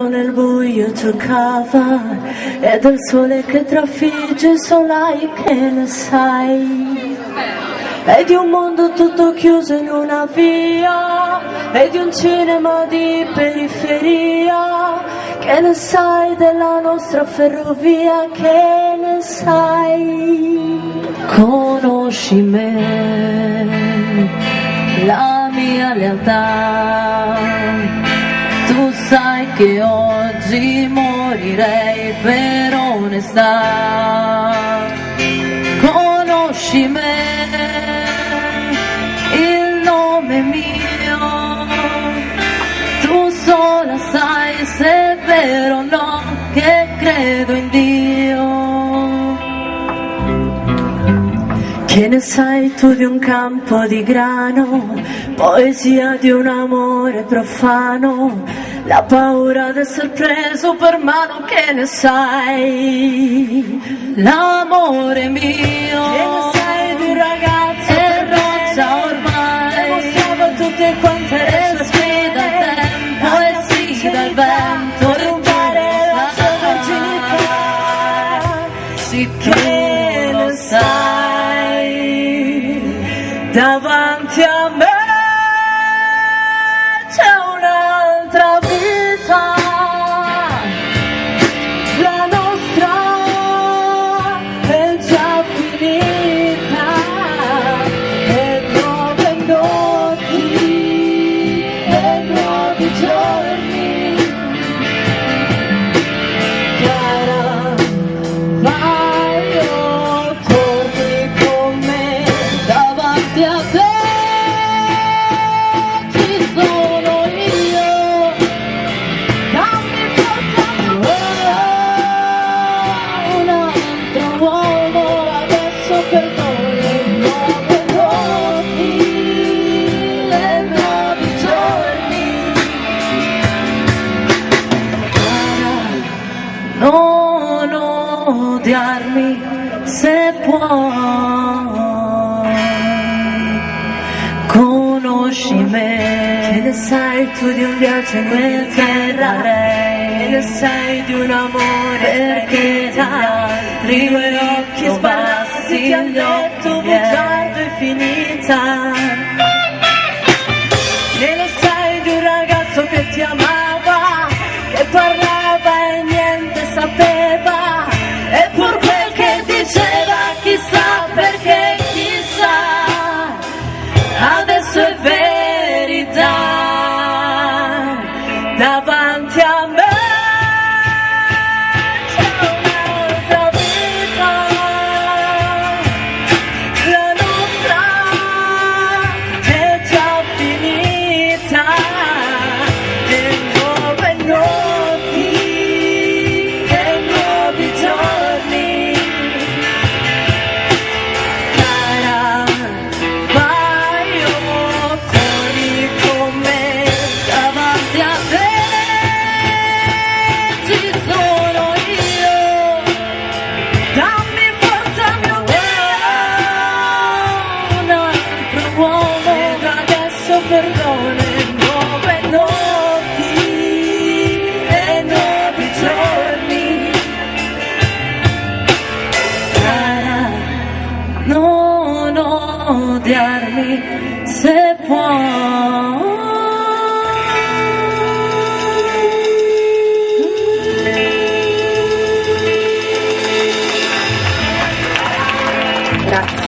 Nel buio toccava e del sole che trafigge solai, che ne sai? E di un mondo tutto chiuso in una via, e di un cinema di periferia. Che ne sai della nostra ferrovia? Che ne sai? Conosci me, la mia lealtà. Tu sai che oggi morirei per onestà. Conosci me, il nome mio. Tu sola sai se è vero o no che credo in Dio. Che ne sai tu di un campo di grano, poesia di un amore profano, la paura d'essere preso per mano? Che ne sai? L'amore mio. Che ne sai di un ragazzo che roccia ormai, mostrava tutte quante le sue sfide al tempo e sfida il vento per rubare la sua virginità. Sì, che lo sai, davanti a me c'è un'altra vita, la nostra è già finita, e nuove notti e nuovi giorni. Cara, vai o torni con me, davanti a te ci sono io. Dammi forza, un altro uomo adesso perdoni, nuove notti e nuovi giorni. Cara, non odiarmi se puoi. Conosci me, che ne sai tu di un viaggio in quel terra, che ne sai di un amore perché gli altri due occhi sbarrati ti han detto bugiardo e finita. Che ne sai di un ragazzo che ti amava, che parlava e niente sapeva, e pur quel che diceva chissà perché chissà, adesso è verità. Davanti a me c'è un'altra vita, la nostra è già finita, e nuove notti e nuovi giorni. Cara, vai o torni con me, davanti a te ci sono io. Dammi forza, mio Dio, un altro uomo ed adesso perdone, nuove notti e nuovi giorni. Cara, non odiarmi se puoi. Grazie.